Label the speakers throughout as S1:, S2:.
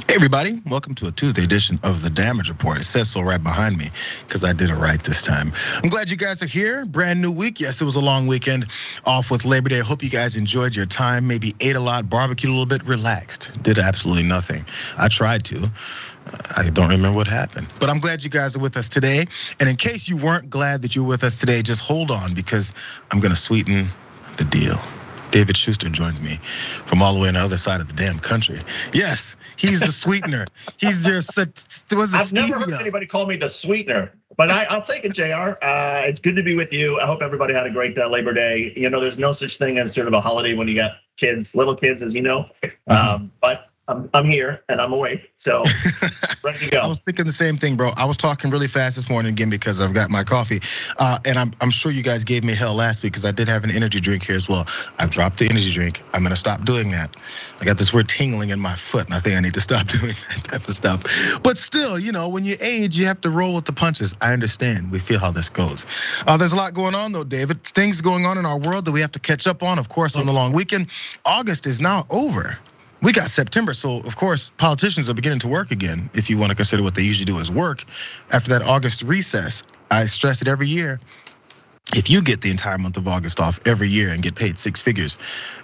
S1: Hey everybody, welcome to a Tuesday edition of the Damage Report. It says so right behind me because I did it right this time. I'm glad you guys are here. Brand new week. Yes, it was a long weekend off with Labor Day. I hope you guys enjoyed your time, maybe ate a lot, barbecued a little bit, relaxed, did absolutely nothing. I tried to. I don't remember what happened, but I'm glad you guys are with us today. And in case you weren't glad that you were with us today, just hold on because I'm gonna sweeten the deal. David Shuster joins me from all the way on the other side of the damn country. Yes, he's the sweetener. He's just
S2: I've never heard anybody call me the sweetener, but I'll take it, Jayar. It's good to be with you. I hope everybody had a great Labor Day. You know, there's no such thing as sort of a holiday when you got kids, little kids, as you know. But I'm here and I'm awake, so ready to go.
S1: I was thinking the same thing, bro. I was talking really fast this morning again because I've got my coffee, and I'm sure you guys gave me hell last week because I did have an energy drink here as well. I've dropped the energy drink. I'm gonna stop doing that. I got this weird tingling in my foot, and I think I need to stop doing that type of stuff. But still, you know, when you age, you have to roll with the punches. I understand. We feel how this goes. There's a lot going on though, David. Things going on in our world that we have to catch up on. Of course, on the long weekend. August is now over. We got September, so of course, politicians are beginning to work again, if you want to consider what they usually do as work. After that August recess, I stress it every year. If you get the entire month of August off every year and get paid 6 figures,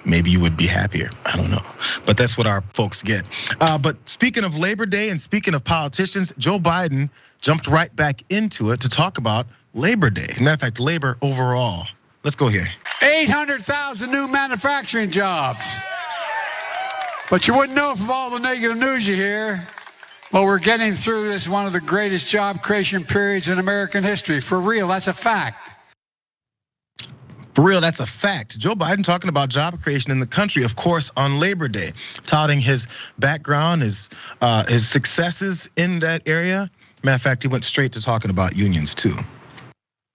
S1: maybe you would be happier. I don't know, but that's what our folks get. But speaking of Labor Day and speaking of politicians, Joe Biden jumped right back into it to talk about Labor Day. As a matter of fact, labor overall. Let's go here.
S3: 800,000 new manufacturing jobs. But you wouldn't know from all the negative news you hear. Well, we're getting through this, one of the greatest job creation periods in American history. For real, that's a fact.
S1: For real, that's a fact. Joe Biden talking about job creation in the country, of course, on Labor Day, touting his background, his successes in that area. Matter of fact, he went straight to talking about unions too.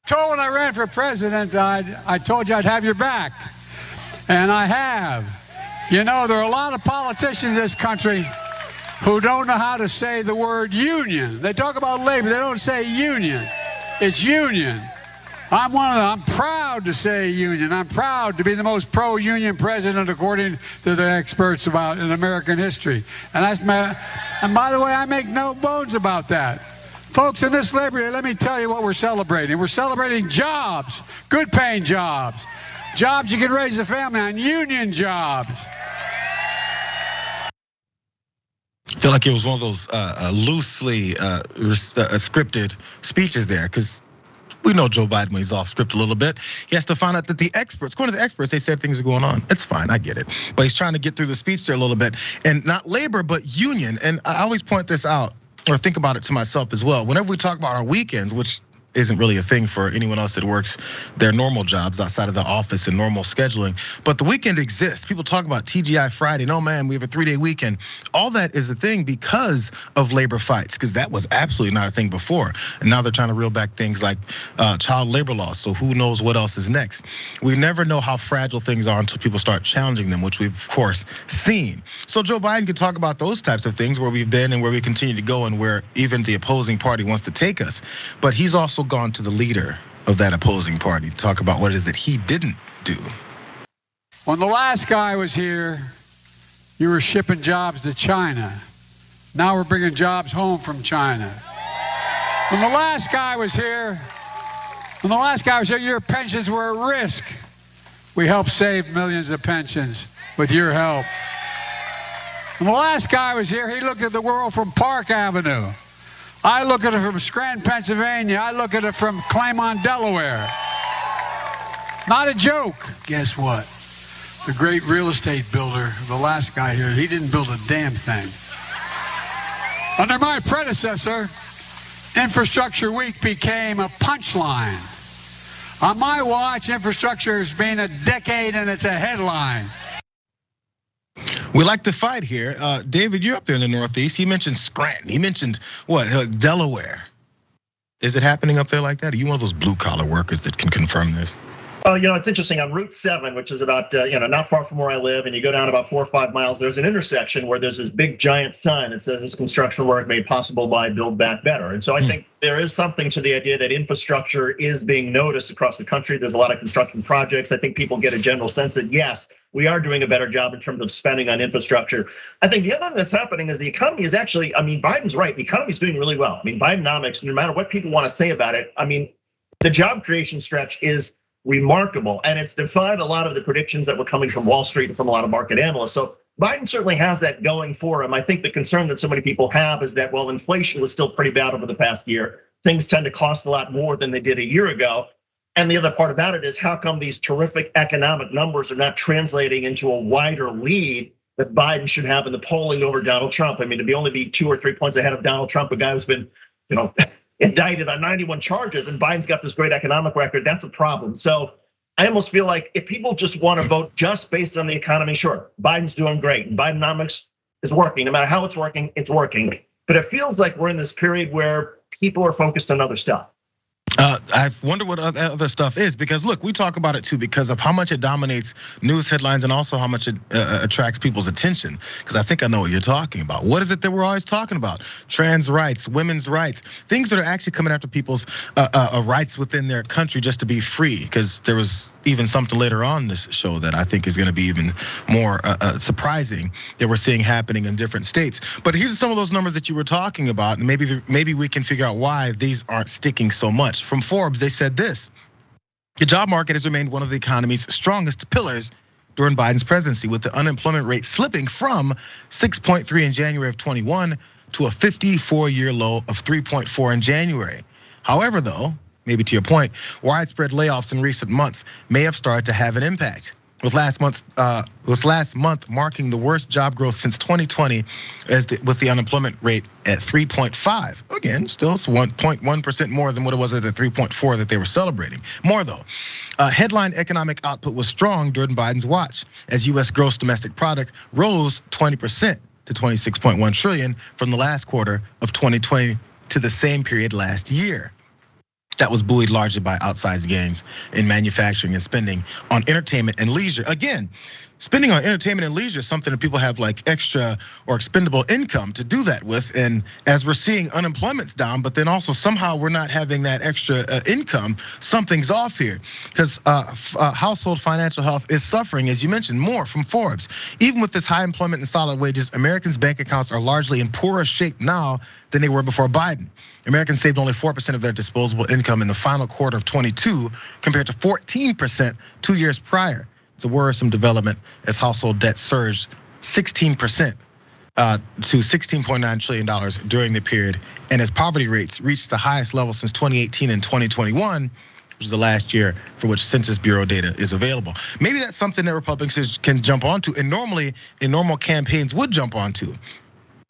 S3: When I ran for president, I told you I'd have your back, and I have. You know, there are a lot of politicians in this country who don't know how to say the word union. They talk about labor, they don't say union. It's union. I'm one of them. I'm proud to say union. I'm proud to be the most pro-union president according to the experts about in American history. And by the way, I make no bones about that. Folks, in this Labor Day, let me tell you what we're celebrating. We're celebrating jobs, good paying jobs. Jobs you can raise a family on, union jobs.
S1: I feel like it was one of those loosely scripted speeches there, because we know Joe Biden when he's off script a little bit. He has to find out that the experts, according to the experts, they said things are going on. It's fine, I get it. But he's trying to get through the speech there a little bit. And not labor, but union. And I always point this out, or think about it to myself as well. Whenever we talk about our weekends, which isn't really a thing for anyone else that works their normal jobs outside of the office and normal scheduling. But the weekend exists. People talk about TGI Friday. No, man, we have a 3-day weekend. All that is a thing because of labor fights, because that was absolutely not a thing before. And now they're trying to reel back things like child labor laws. So who knows what else is next? We never know how fragile things are until people start challenging them, which we've of course seen. So Joe Biden can talk about those types of things, where we've been and where we continue to go and where even the opposing party wants to take us. But he's also gone to the leader of that opposing party to talk about what it is that he didn't do.
S3: When the last guy was here, you were shipping jobs to China. Now we're bringing jobs home from China. When the last guy was here, your pensions were at risk. We helped save millions of pensions with your help. When the last guy was here, he looked at the world from Park Avenue. I look at it from Scranton, Pennsylvania. I look at it from Claymont, Delaware. Not a joke. Guess what? The great real estate builder, the last guy here, he didn't build a damn thing. Under my predecessor, Infrastructure Week became a punchline. On my watch, infrastructure has been a decade and it's a headline.
S1: We like to fight here. David, you're up there in the Northeast. He mentioned Scranton. He mentioned what? Delaware. Is it happening up there like that? Are you one of those blue collar workers that can confirm this?
S2: Well, it's interesting. On Route 7, which is about, not far from where I live, and you go down about 4 or 5 miles, there's an intersection where there's this big giant sign that says this construction work made possible by Build Back Better. And so I think there is something to the idea that infrastructure is being noticed across the country. There's a lot of construction projects. I think people get a general sense that, yes, we are doing a better job in terms of spending on infrastructure. I think the other thing that's happening is the economy is actually, Biden's right. The economy is doing really well. Bidenomics, no matter what people want to say about it, the job creation stretch is remarkable, and it's defied a lot of the predictions that were coming from Wall Street and from a lot of market analysts. So Biden certainly has that going for him. I think the concern that so many people have is that, well, inflation was still pretty bad over the past year. Things tend to cost a lot more than they did a year ago. And the other part about it is, how come these terrific economic numbers are not translating into a wider lead that Biden should have in the polling over Donald Trump? To only be 2 or 3 points ahead of Donald Trump, a guy who's been, indicted on 91 charges, and Biden's got this great economic record, that's a problem. So I almost feel like if people just want to vote just based on the economy, sure, Biden's doing great, and Bidenomics is working. No matter how it's working, it's working. But it feels like we're in this period where people are focused on other stuff.
S1: I wonder what other stuff is, because look, we talk about it too because of how much it dominates news headlines and also how much it attracts people's attention. Because I think I know what you're talking about. What is it that we're always talking about? Trans rights, women's rights, things that are actually coming after people's rights within their country just to be free. Because there was even something later on this show that I think is going to be even more surprising that we're seeing happening in different states. But here's some of those numbers that you were talking about, and maybe we can figure out why these aren't sticking so much. From Forbes, they said this: the job market has remained one of the economy's strongest pillars during Biden's presidency, with the unemployment rate slipping from 6.3 in January of 21 to a 54-year low of 3.4 in January. However, though, maybe to your point, widespread layoffs in recent months may have started to have an impact. With last month marking the worst job growth since 2020, with the unemployment rate at 3.5. Again, still it's 1.1% more than what it was at the 3.4 that they were celebrating. More though, headline economic output was strong during Biden's watch, as US gross domestic product rose 20% to 26.1 trillion from the last quarter of 2020 to the same period last year. That was buoyed largely by outsized gains in manufacturing and spending on entertainment and leisure. Again, spending on entertainment and leisure is something that people have like extra or expendable income to do that with. And as we're seeing unemployment's down, but then also somehow we're not having that extra income, something's off here. Because household financial health is suffering, as you mentioned, more from Forbes. Even with this high employment and solid wages, Americans' bank accounts are largely in poorer shape now than they were before Biden. Americans saved only 4% of their disposable income in the final quarter of 22, compared to 14% 2 years prior. It's a worrisome development as household debt surged 16% to $16.9 trillion during the period, and as poverty rates reached the highest level since 2018 and 2021, which is the last year for which Census Bureau data is available. Maybe that's something that Republicans can jump onto, and normally in normal campaigns would jump onto.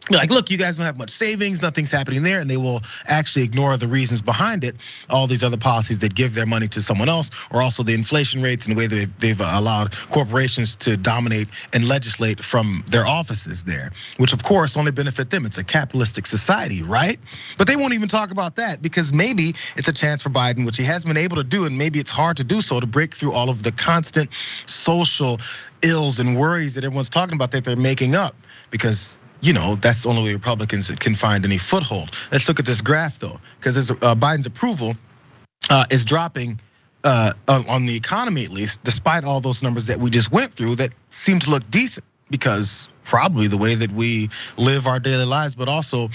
S1: Like, look, you guys don't have much savings, nothing's happening there, and they will actually ignore the reasons behind it, all these other policies that give their money to someone else, or also the inflation rates and the way that they've allowed corporations to dominate and legislate from their offices there, which of course only benefit them. It's a capitalistic society, right? But they won't even talk about that, because maybe it's a chance for Biden, which he has been able to do, and maybe it's hard to do so, to break through all of the constant social ills and worries that everyone's talking about that they're making up, because that's the only way Republicans can find any foothold. Let's look at this graph though, because Biden's approval is dropping on the economy, at least, despite all those numbers that we just went through that seem to look decent, because probably the way that we live our daily lives, but also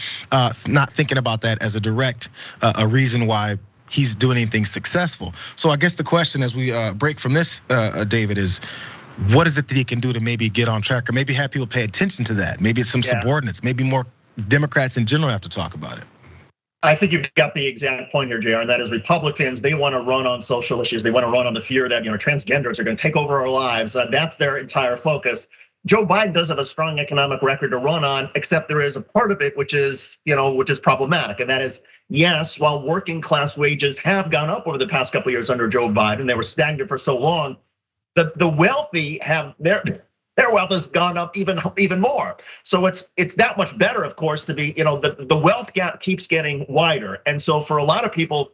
S1: not thinking about that as a direct a reason why he's doing anything successful. So I guess the question as we break from this, David, is, what is it that he can do to maybe get on track, or maybe have people pay attention to that? Maybe it's some subordinates, maybe more Democrats in general have to talk about it.
S2: I think you've got the exact point here, Jayar, and that is Republicans, they want to run on social issues. They want to run on the fear that transgenders are going to take over our lives. That's their entire focus. Joe Biden does have a strong economic record to run on, except there is a part of it which is problematic, and that is, yes, while working class wages have gone up over the past couple of years under Joe Biden, they were stagnant for so long. The wealthy have their wealth has gone up even more. So it's that much better, of course, to be, the wealth gap keeps getting wider. And so for a lot of people,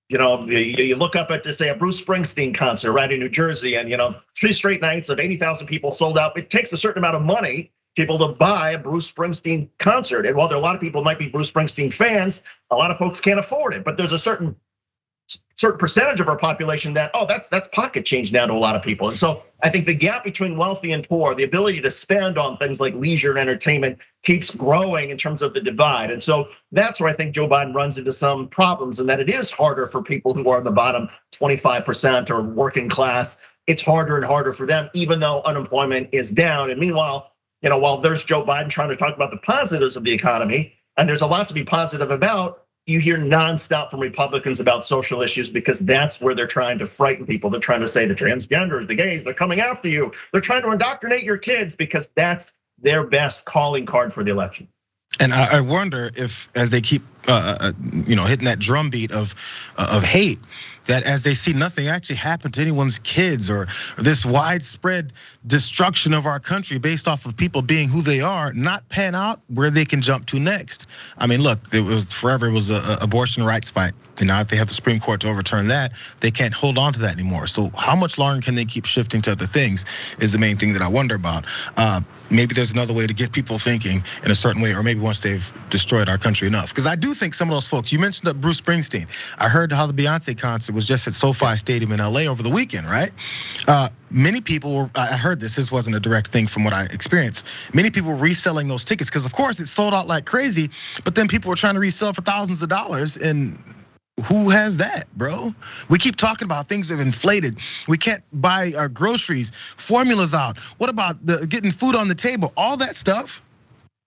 S2: you look up at, say, a Bruce Springsteen concert right in New Jersey, and 3 straight nights of 80,000 people sold out. It takes a certain amount of money to be able to buy a Bruce Springsteen concert. And while there are a lot of people might be Bruce Springsteen fans, a lot of folks can't afford it. But there's a certain percentage of our population that, that's pocket change now to a lot of people. And so I think the gap between wealthy and poor, the ability to spend on things like leisure and entertainment, keeps growing in terms of the divide. And so that's where I think Joe Biden runs into some problems, and that it is harder for people who are in the bottom 25% or working class. It's harder and harder for them, even though unemployment is down. And meanwhile, while there's Joe Biden trying to talk about the positives of the economy, and there's a lot to be positive about, you hear nonstop from Republicans about social issues, because that's where they're trying to frighten people. They're trying to say the transgenders, the gays, they're coming after you. They're trying to indoctrinate your kids, because that's their best calling card for the election.
S1: And I wonder if, as they keep hitting that drumbeat of hate, that as they see nothing actually happen to anyone's kids, or this widespread destruction of our country based off of people being who they are, not pan out where they can jump to next. I mean, look, it was an abortion rights fight. And now if they have the Supreme Court to overturn that, they can't hold on to that anymore. So how much longer can they keep shifting to other things is the main thing that I wonder about. Maybe there's another way to get people thinking in a certain way, or maybe once they've destroyed our country enough. Because I do think some of those folks, you mentioned that Bruce Springsteen. I heard how the Beyonce concert was just at SoFi Stadium in LA over the weekend, right? Many people were, I heard this wasn't a direct thing from what I experienced. Many people were reselling those tickets, because of course it sold out like crazy, but then people were trying to resell for thousands of dollars, and who has that, bro? We keep talking about things that have inflated. We can't buy our groceries, formulas out. What about getting food on the table? All that stuff.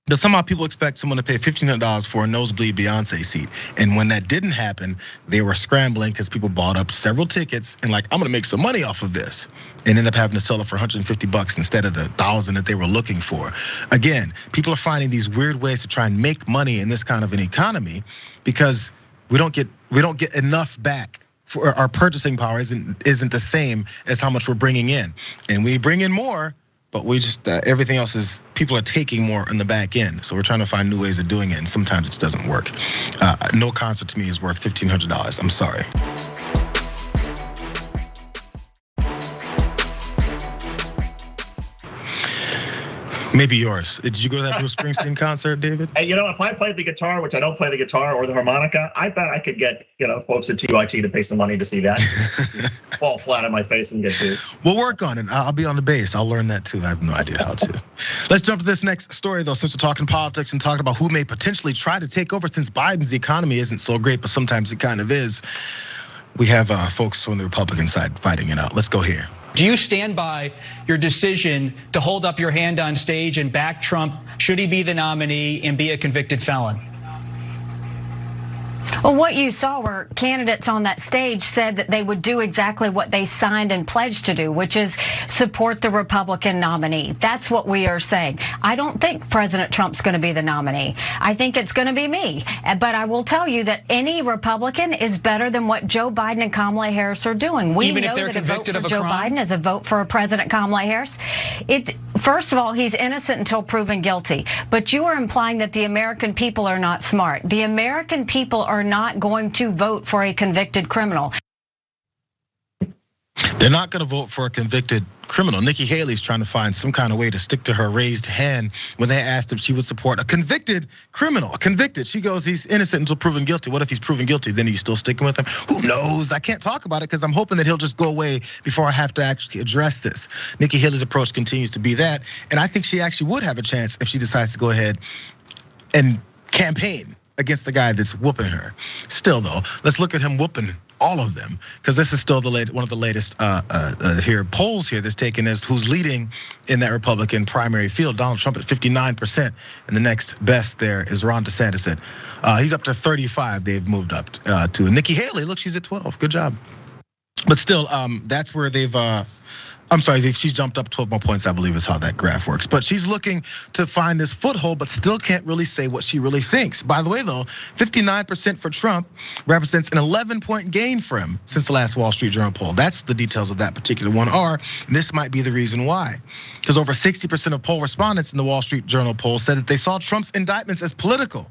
S1: But somehow people expect someone to pay $1,500 for a nosebleed Beyonce seat. And when that didn't happen, they were scrambling because people bought up several tickets and I'm gonna make some money off of this. And ended up having to sell it for $150 instead of the $1,000 that they were looking for. Again, people are finding these weird ways to try and make money in this kind of an economy, because we don't get enough back. For our purchasing power isn't the same as how much we're bringing in, and we bring in more, but we just everything else is, people are taking more on the back end. So we're trying to find new ways of doing it, and sometimes it doesn't work. No concert to me is worth $1,500. I'm sorry. Maybe yours. Did you go to that Bruce Springsteen concert, David?
S2: If I played the guitar, which I don't play the guitar or the harmonica, I bet I could get folks at TYT to pay some money to see that. Fall flat on my face and get to.
S1: We'll work on it. I'll be on the bass. I'll learn that too. I have no idea how to. Let's jump to this next story though, since we're talking politics and talking about who may potentially try to take over, since Biden's economy isn't so great, but sometimes it kind of is. We have folks on the Republican side fighting it out. Let's go here.
S4: Do you stand by your decision to hold up your hand on stage and back Trump should he be the nominee and be a convicted felon?
S5: Well, what you saw were candidates on that stage said that they would do exactly what they signed and pledged to do, which is support the Republican nominee. That's what we are saying. I don't think President Trump's going to be the nominee. I think it's going to be me. But I will tell you that any Republican is better than what Joe Biden and Kamala Harris are doing. We
S4: Even
S5: know
S4: if they're
S5: that a vote
S4: convicted
S5: for
S4: of a
S5: Joe
S4: crime?
S5: Biden is a vote for President Kamala Harris. First of all, he's innocent until proven guilty. But you are implying that the American people are not smart. The American people are not going to vote for a convicted criminal.
S1: They're not going to vote for a convicted criminal. Nikki Haley's trying to find some kind of way to stick to her raised hand when they asked if she would support a convicted criminal. A convicted, she goes, he's innocent until proven guilty. What if he's proven guilty? Then are you still sticking with him? Who knows? I can't talk about it because I'm hoping that he'll just go away before I have to actually address this. Nikki Haley's approach continues to be that. And I think she actually would have a chance if she decides to go ahead and campaign against the guy that's whooping her. Still though, let's look at him whooping all of them, because this is still one of the latest polls here that's taken as who's leading in that Republican primary field. Donald Trump at 59%, and the next best there is Ron DeSantis at he's up to 35. They've moved up to Nikki Haley. Look, she's at 12. Good job. But still, that's where they've. She's jumped up 12 more points, I believe is how that graph works. But she's looking to find this foothold, but still can't really say what she really thinks. By the way, though, 59% for Trump represents an 11-point gain for him since the last Wall Street Journal poll. That's what the details of that particular one are. And this might be the reason why. Because over 60% of poll respondents in the Wall Street Journal poll said that they saw Trump's indictments as political.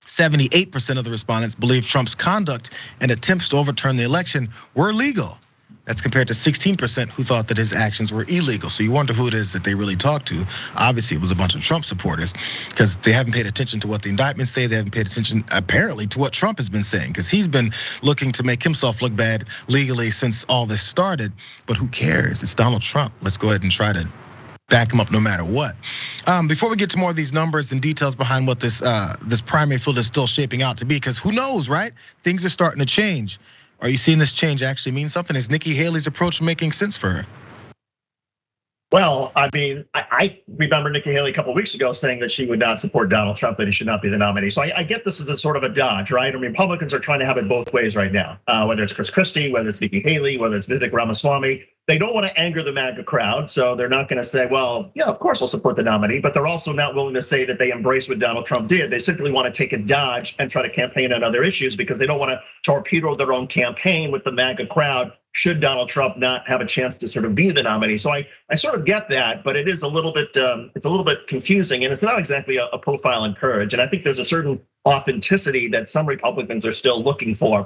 S1: 78% of the respondents believe Trump's conduct and attempts to overturn the election were legal. That's compared to 16% who thought that his actions were illegal. So you wonder who it is that they really talked to. Obviously, it was a bunch of Trump supporters because they haven't paid attention to what the indictments say. They haven't paid attention, apparently, to what Trump has been saying because he's been looking to make himself look bad legally since all this started. But who cares? It's Donald Trump. Let's go ahead and try to back him up no matter what. Before we get to more of these numbers and details behind what this primary field is still shaping out to be, because who knows, right? Things are starting to change. Are you seeing this change actually mean something? Is Nikki Haley's approach making sense for her?
S2: Well, I mean, I remember Nikki Haley a couple of weeks ago saying that she would not support Donald Trump, that he should not be the nominee. So I get this as a sort of a dodge, right? I mean, Republicans are trying to have it both ways right now. Whether it's Chris Christie, whether it's Nikki Haley, whether it's Vivek Ramaswamy, they don't want to anger the MAGA crowd. So they're not going to say, well, yeah, of course I'll support the nominee. But they're also not willing to say that they embrace what Donald Trump did. They simply want to take a dodge and try to campaign on other issues because they don't want to torpedo their own campaign with the MAGA crowd should Donald Trump not have a chance to sort of be the nominee. So I sort of get that, but it is a little bit, it's a little bit confusing and it's not exactly a profile in courage. And I think there's a certain authenticity that some Republicans are still looking for.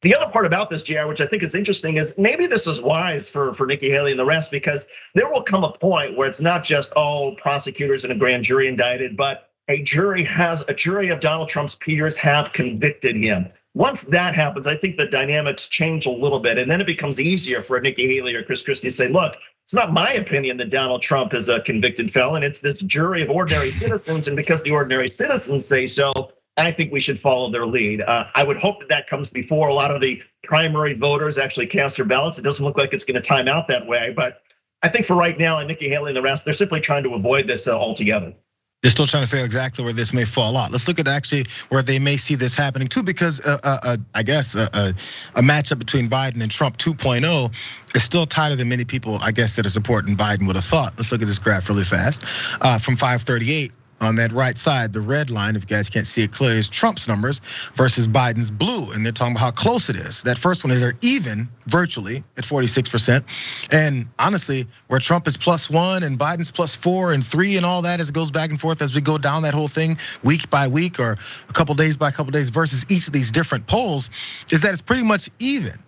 S2: The other part about this, Jayar, which I think is interesting, is maybe this is wise for Nikki Haley and the rest, because there will come a point where it's not just, prosecutors and a grand jury indicted, but a jury of Donald Trump's peers have convicted him. Once that happens, I think the dynamics change a little bit, and then it becomes easier for Nikki Haley or Chris Christie to say, look, it's not my opinion that Donald Trump is a convicted felon, it's this jury of ordinary citizens, and because the ordinary citizens say so, I think we should follow their lead. I would hope that comes before a lot of the primary voters actually cast their ballots. It doesn't look like it's gonna time out that way, but I think for right now, and Nikki Haley and the rest, they're simply trying to avoid this altogether.
S1: They're still trying to figure out exactly where this may fall out. Let's look at actually where they may see this happening too, because I guess a matchup between Biden and Trump 2.0 is still tighter than many people, I guess, that are supporting Biden would have thought. Let's look at this graph really fast. From 538. On that right side, the red line, if you guys can't see it clearly, is Trump's numbers versus Biden's blue. And they're talking about how close it is. That first one is they're even virtually at 46%. And honestly, where Trump is +1 and Biden's +4 and 3 and all that as it goes back and forth as we go down that whole thing week by week or a couple days by couple days versus each of these different polls, is that it's pretty much even.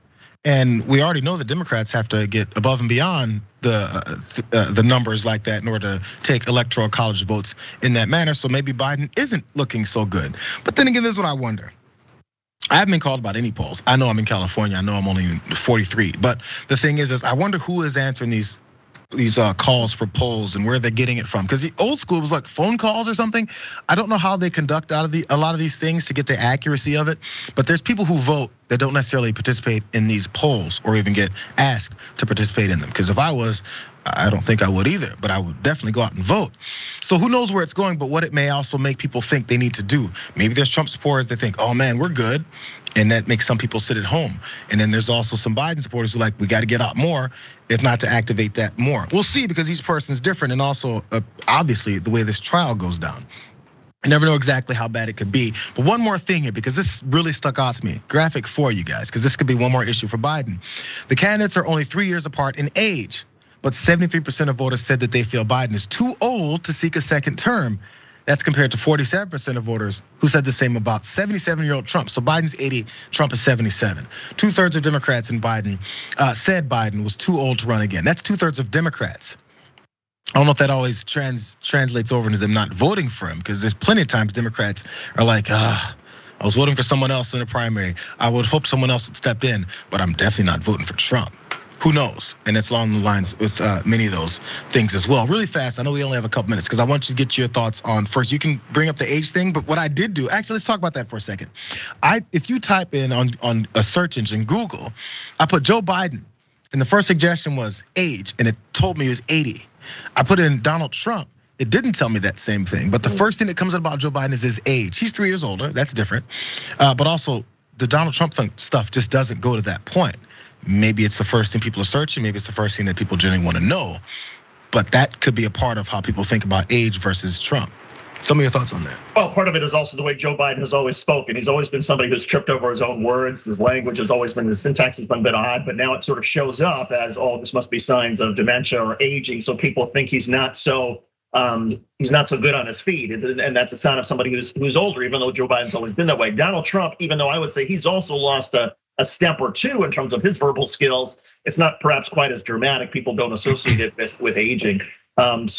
S1: And we already know the Democrats have to get above and beyond the numbers like that in order to take electoral college votes in that manner. So maybe Biden isn't looking so good. But then again, this is what I wonder. I haven't been called about any polls. I know I'm in California. I know I'm only 43. But the thing is I wonder who is answering these calls for polls and where they're getting it from. Because the old school was like phone calls or something. I don't know how they conduct a lot of these things to get the accuracy of it. But there's people who vote that don't necessarily participate in these polls or even get asked to participate in them. Because if I was, I don't think I would either, but I would definitely go out and vote. So who knows where it's going, but what it may also make people think they need to do. Maybe there's Trump supporters that think, oh man, we're good. And that makes some people sit at home. And then there's also some Biden supporters who are like, we got to get out more, if not to activate that more. We'll see, because each person's different. And also, obviously, the way this trial goes down. I never know exactly how bad it could be. But one more thing here, because this really stuck out to me. Graphic 4, you guys, because this could be one more issue for Biden. The candidates are only 3 years apart in age, but 73% of voters said that they feel Biden is too old to seek a second term. That's compared to 47% of voters who said the same about 77-year-old Trump. So Biden's 80, Trump is 77. 2/3 of Democrats in Biden said Biden was too old to run again. That's 2/3 of Democrats. I don't know if that always translates over into them not voting for him, because there's plenty of times Democrats are like, I was voting for someone else in the primary. I would hope someone else had stepped in, but I'm definitely not voting for Trump. Who knows? And it's along the lines with many of those things as well. Really fast, I know we only have a couple minutes because I want you to get your thoughts on first. You can bring up the age thing, but what I did do, actually, let's talk about that for a second. If you type in on a search engine, Google, I put Joe Biden, and the first suggestion was age, and it told me he was 80. I put in Donald Trump, it didn't tell me that same thing. But the first thing that comes up about Joe Biden is his age. He's 3 years older, that's different. But also, the Donald Trump stuff just doesn't go to that point. Maybe it's the first thing people are searching. Maybe it's the first thing that people generally want to know. But that could be a part of how people think about age versus Trump. Some of your thoughts on that?
S2: Well, part of it is also the way Joe Biden has always spoken. He's always been somebody who's tripped over his own words. His language has always been, his syntax has been a bit odd, but now it sort of shows up as, this must be signs of dementia or aging. So people think he's not so he's not so good on his feet, and that's a sign of somebody who's older, even though Joe Biden's always been that way. Donald Trump, even though I would say he's also lost a step or two in terms of his verbal skills, it's not perhaps quite as dramatic. People don't associate it with aging. And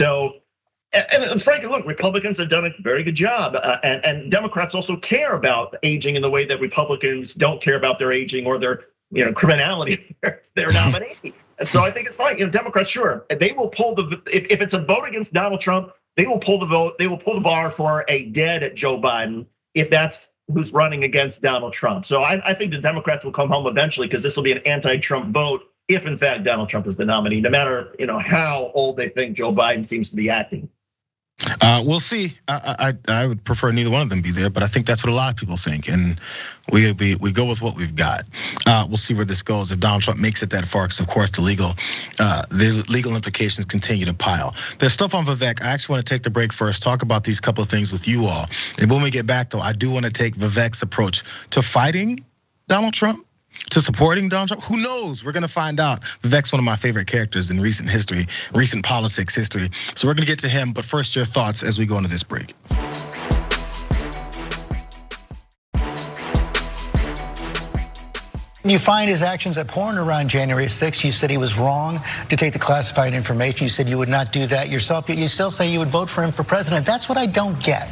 S2: frankly, look, Republicans have done a very good job, and Democrats also care about aging in the way that Republicans don't care about their aging or their criminality of their nominee. And so I think it's like, Democrats, sure, they will pull if it's a vote against Donald Trump, they will pull the vote, they will pull the bar for a dead Joe Biden if that's who's running against Donald Trump. So I think the Democrats will come home eventually, because this will be an anti-Trump vote if in fact Donald Trump is the nominee, no matter how old they think Joe Biden seems to be acting.
S1: We'll see. I would prefer neither one of them be there, but I think that's what a lot of people think, and we go with what we've got. We'll see where this goes if Donald Trump makes it that far, because of course the legal implications continue to pile. There's stuff on Vivek. I actually want to take the break first, talk about these couple of things with you all, and when we get back, though, I do want to take Vivek's approach to fighting Donald Trump, to supporting Donald Trump. Who knows? We're gonna find out. Vivek's one of my favorite characters in recent history, recent politics history. So we're gonna get to him, but first your thoughts as we go into this break.
S6: You find his actions abhorrent around January 6th. You said he was wrong to take the classified information. You said you would not do that yourself, yet you still say you would vote for him for president. That's what I don't get.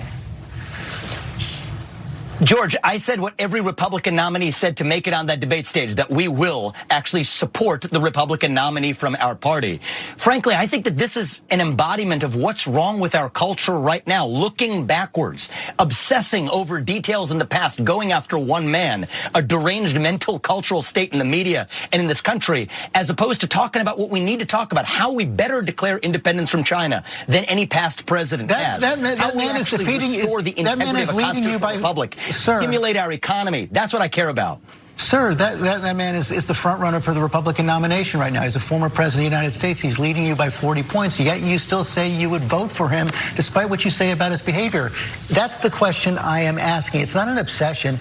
S7: George, I said what every Republican nominee said to make it on that debate stage, that we will actually support the Republican nominee from our party. Frankly, I think that this is an embodiment of what's wrong with our culture right now, looking backwards, obsessing over details in the past, going after one man, a deranged mental cultural state in the media and in this country, as opposed to talking about what we need to talk about, how we better declare independence from China than any past president has.
S6: That man is defeating
S7: the integrity of a constitutional republic.
S6: Sir,
S7: stimulate our economy. That's what I care about.
S6: Sir, that man is the front runner for the Republican nomination right now. He's a former president of the United States. He's leading you by 40 points, yet you still say you would vote for him despite what you say about his behavior. That's the question I am asking. It's not an obsession.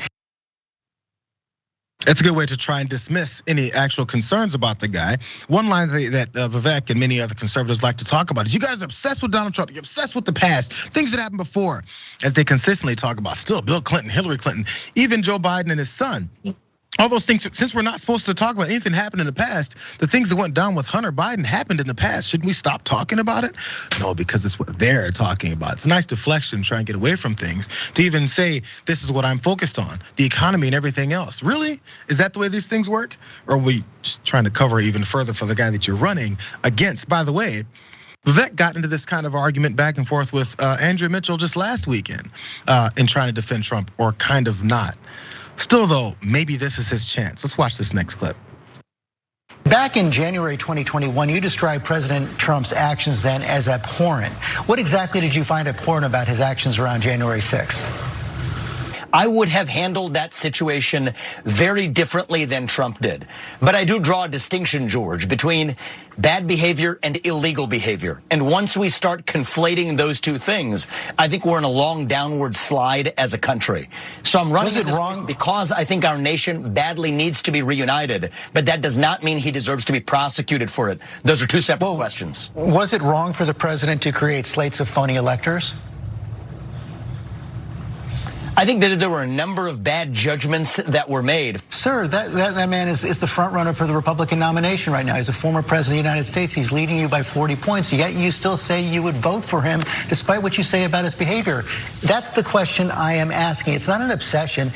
S1: That's a good way to try and dismiss any actual concerns about the guy. One line that Vivek and many other conservatives like to talk about is, you guys are obsessed with Donald Trump, you're obsessed with the past, things that happened before, as they consistently talk about still Bill Clinton, Hillary Clinton, even Joe Biden and his son. All those things, since we're not supposed to talk about anything happened in the past, the things that went down with Hunter Biden happened in the past. Shouldn't we stop talking about it? No, because it's what they're talking about. It's a nice deflection, try and get away from things, to even say, this is what I'm focused on, the economy and everything else. Really? Is that the way these things work? Or are we just trying to cover even further for the guy that you're running against? By the way, Vivek got into this kind of argument back and forth with Andrew Mitchell just last weekend in trying to defend Trump, or kind of not. Still though, maybe this is his chance. Let's watch this next clip.
S6: Back in January 2021, you described President Trump's actions then as abhorrent. What exactly did you find abhorrent about his actions around January 6th?
S7: I would have handled that situation very differently than Trump did. But I do draw a distinction, George, between bad behavior and illegal behavior. And once we start conflating those two things, I think we're in a long downward slide as a country. So I'm running this race because I think our nation badly needs to be reunited, but that does not mean he deserves to be prosecuted for it. Those are two separate questions.
S6: Was it wrong for the president to create slates of phony electors?
S7: I think that there were a number of bad judgments that were made.
S6: Sir, that man is the front runner for the Republican nomination right now. He's a former president of the United States. He's leading you by 40 points, yet you still say you would vote for him despite what you say about his behavior. That's the question I am asking. It's not an obsession.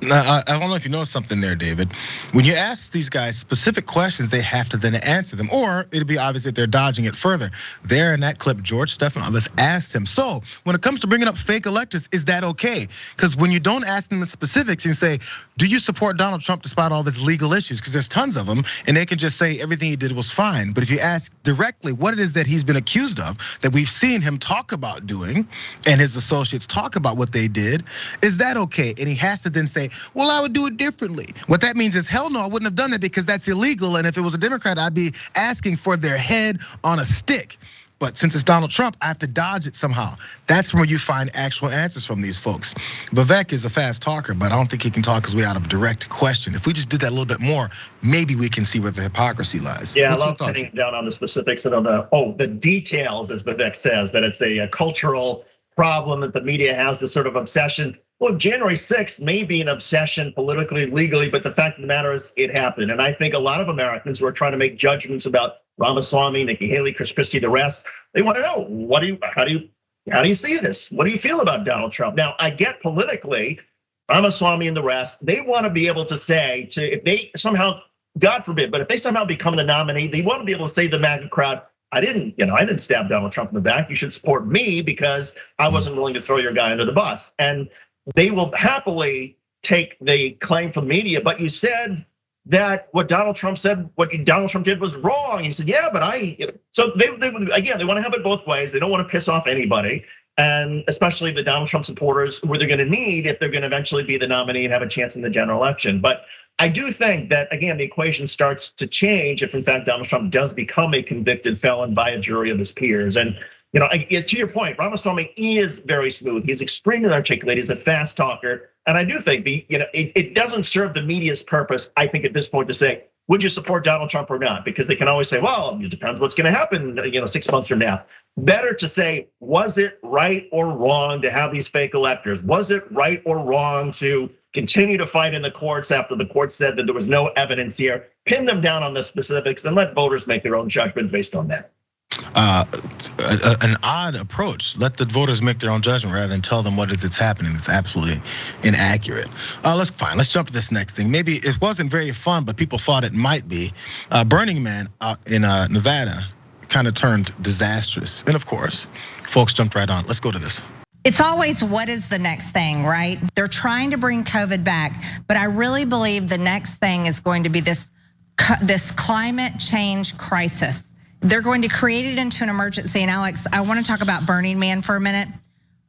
S1: Now, I don't know if you know something there, David. When you ask these guys specific questions, they have to then answer them, or it'll be obvious that they're dodging it further. There in that clip, George Stephanopoulos asked him, so when it comes to bringing up fake electors, is that okay? Because when you don't ask them the specifics and say, do you support Donald Trump despite all of his legal issues? Because there's tons of them, and they can just say everything he did was fine. But if you ask directly what it is that he's been accused of, that we've seen him talk about doing, and his associates talk about what they did, is that okay? And he has to then say, well, I would do it differently. What that means is, hell no, I wouldn't have done that because that's illegal. And if it was a Democrat, I'd be asking for their head on a stick. But since it's Donald Trump, I have to dodge it somehow. That's where you find actual answers from these folks. Vivek is a fast talker, but I don't think he can talk his way out of a direct question. If we just did that a little bit more, maybe we can see where the hypocrisy lies.
S2: Yeah, I love getting down on the specifics of the details, as Vivek says, that it's a cultural problem that the media has this sort of obsession. Well, January 6th may be an obsession politically, legally, but the fact of the matter is it happened. And I think a lot of Americans who are trying to make judgments about Ramaswamy, Nikki Haley, Chris Christie, the rest, they want to know, how do you see this? What do you feel about Donald Trump? Now, I get politically, Ramaswamy and the rest, they want to be able to say, if they somehow, God forbid, but if they somehow become the nominee, they want to be able to say to the MAGA crowd, I didn't stab Donald Trump in the back. You should support me because I wasn't willing to throw your guy under the bus. And they will happily take the claim from media, but you said that what Donald Trump did was wrong. He said, yeah, but so they want to have it both ways. They don't want to piss off anybody. And especially the Donald Trump supporters, who they're going to need if they're going to eventually be the nominee and have a chance in the general election. But I do think that, again, the equation starts to change if, in fact, Donald Trump does become a convicted felon by a jury of his peers. And to your point, Ramaswamy is very smooth. He's extremely articulate. He's a fast talker. And I do think it doesn't serve the media's purpose, I think, at this point to say, would you support Donald Trump or not? Because they can always say, well, it depends what's going to happen 6 months from now. Better to say, was it right or wrong to have these fake electors? Was it right or wrong to continue to fight in the courts after the court said that there was no evidence here? Pin them down on the specifics and let voters make their own judgment based on that.
S1: An odd approach. Let the voters make their own judgment rather than tell them what is it's happening. It's absolutely inaccurate. Let's jump to this next thing. Maybe it wasn't very fun, but people thought it might be. Burning Man out in Nevada kind of turned disastrous. And of course, folks jumped right on. Let's go to this.
S8: It's always what is the next thing, right? They're trying to bring COVID back, but I really believe the next thing is going to be this climate change crisis. They're going to create it into an emergency. And Alex, I want to talk about Burning Man for a minute.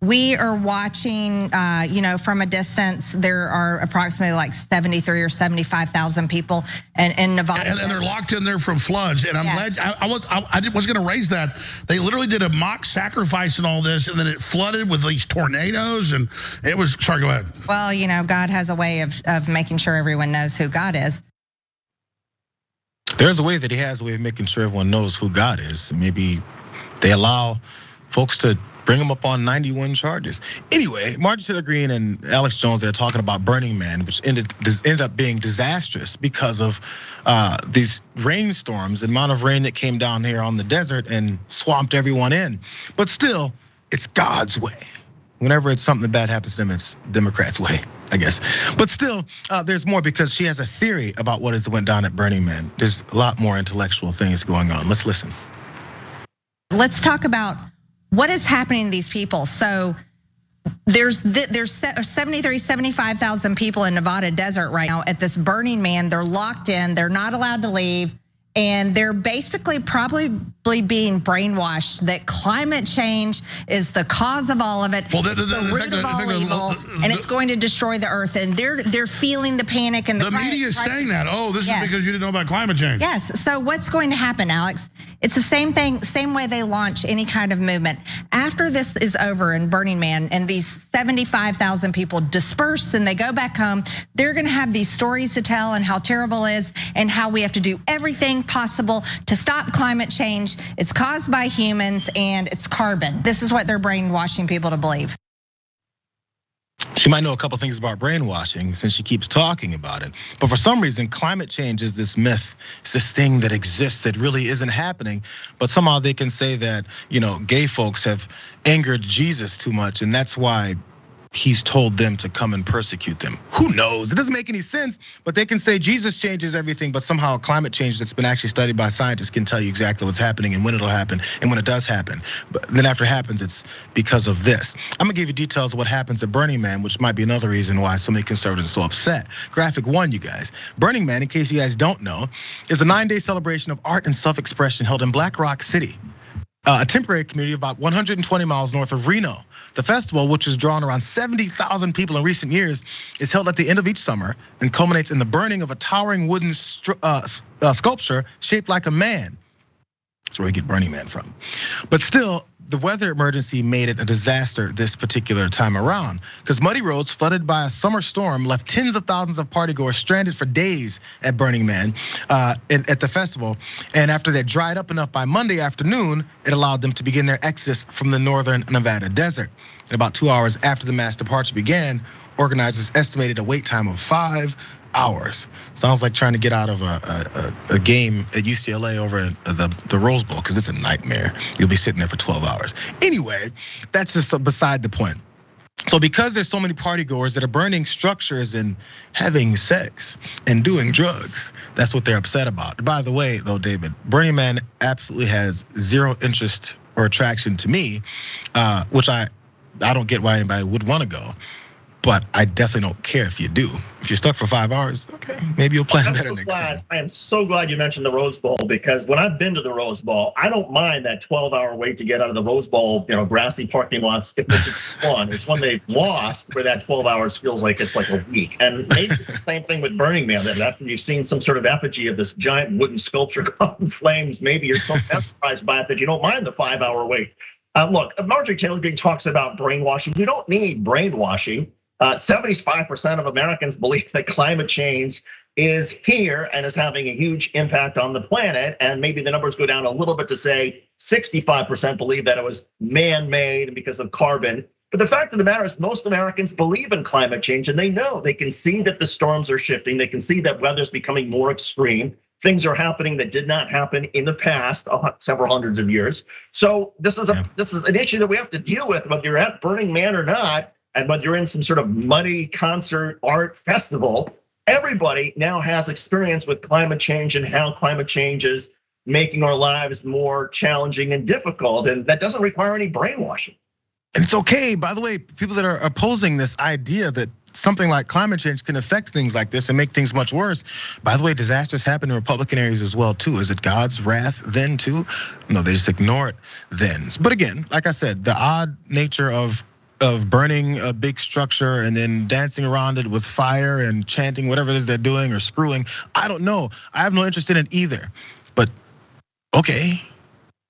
S8: We are watching, from a distance. There are approximately like 73 or 75,000 people in Nevada,
S9: and they're locked in there from floods. And I'm glad I was going to raise that. They literally did a mock sacrifice and all this, and then it flooded with these tornadoes. And it was. Sorry, go ahead.
S8: Well, God has a way of making sure everyone knows who God is.
S1: There's a way that he has a way of making sure everyone knows who God is. Maybe they allow folks to bring him up on 91 charges. Anyway, Marjorie Taylor Greene and Alex Jones, they're talking about Burning Man, which ended up being disastrous because of these rainstorms, the amount of rain that came down here on the desert and swamped everyone in. But still, it's God's way. Whenever it's something bad happens to them, it's Democrats' way, I guess. But still, there's more because she has a theory about what went down at Burning Man. There's a lot more intellectual things going on. Let's listen.
S8: Let's talk about what is happening to these people. So there's 73, 75,000 people in Nevada desert right now at this Burning Man. They're locked in. They're not allowed to leave. And they're basically probably being brainwashed that climate change is the cause of all of it.
S9: Well,
S8: it's the root of all evil, and it's going to destroy the earth. And they're feeling the panic and
S9: the media is saying that. Oh, this is because you didn't know about climate change.
S8: Yes. So what's going to happen, Alex? It's the same thing, same way they launch any kind of movement. After this is over in Burning Man and these 75,000 people disperse and they go back home, they're going to have these stories to tell and how terrible it is and how we have to do everything possible to stop climate change. It's caused by humans and it's carbon. This is what they're brainwashing people to believe.
S1: She might know a couple things about brainwashing since she keeps talking about it. But for some reason, climate change is this myth. It's this thing that exists that really isn't happening. But somehow they can say that, gay folks have angered Jesus too much. And that's why he's told them to come and persecute them. Who knows? It doesn't make any sense, but they can say Jesus changes everything, but somehow climate change that's been actually studied by scientists can tell you exactly what's happening and when it'll happen and when it does happen. But then after it happens, it's because of this. I'm gonna give you details of what happens at Burning Man, which might be another reason why so many conservatives are so upset. Graphic 1, you guys. Burning Man, in case you guys don't know, is a 9-day celebration of art and self-expression held in Black Rock City, a temporary community about 120 miles north of Reno. The festival, which has drawn around 70,000 people in recent years, is held at the end of each summer and culminates in the burning of a towering wooden sculpture shaped like a man. That's where we get Burning Man from. But still, the weather emergency made it a disaster this particular time around, because muddy roads flooded by a summer storm left tens of thousands of partygoers stranded for days at Burning Man at the festival. And after they dried up enough by Monday afternoon, it allowed them to begin their exodus from the northern Nevada desert. And about 2 hours after the mass departure began, organizers estimated a wait time of 5 hours. Sounds like trying to get out of a game at UCLA over at the Rose Bowl, because it's a nightmare. You'll be sitting there for 12 hours. Anyway, that's just beside the point. So because there's so many partygoers that are burning structures and having sex and doing drugs, that's what they're upset about. By the way, though, David, Burning Man absolutely has zero interest or attraction to me, which I don't get why anybody would want to go. But I definitely don't care if you do. If you're stuck for 5 hours, okay, maybe you'll plan better next time.
S2: I am so glad you mentioned the Rose Bowl, because when I've been to the Rose Bowl, I don't mind that 12-hour wait to get out of the Rose Bowl, grassy parking lots if it's fun. It's when they've lost where that 12 hours feels like it's like a week. And maybe it's the same thing with Burning Man, that after you've seen some sort of effigy of this giant wooden sculpture caught in flames, maybe you're so mesmerized by it that you don't mind the 5-hour wait. Look, Marjorie Taylor Greene talks about brainwashing. We don't need brainwashing. 75% of Americans believe that climate change is here and is having a huge impact on the planet. And maybe the numbers go down a little bit to say 65% believe that it was man-made because of carbon. But the fact of the matter is most Americans believe in climate change, and they know, they can see that the storms are shifting. They can see that weather's becoming more extreme. Things are happening that did not happen in the past, several hundreds of years. So this is an issue that we have to deal with, whether you're at Burning Man or not. And whether you're in some sort of muddy concert art festival, everybody now has experience with climate change and how climate change is making our lives more challenging and difficult. And that doesn't require any brainwashing.
S1: And it's okay, by the way, people that are opposing this idea that something like climate change can affect things like this and make things much worse. By the way, disasters happen in Republican areas as well too. Is it God's wrath then too? No, they just ignore it then. But again, like I said, the odd nature of burning a big structure and then dancing around it with fire and chanting whatever it is they're doing or screwing. I don't know. I have no interest in it either. But okay.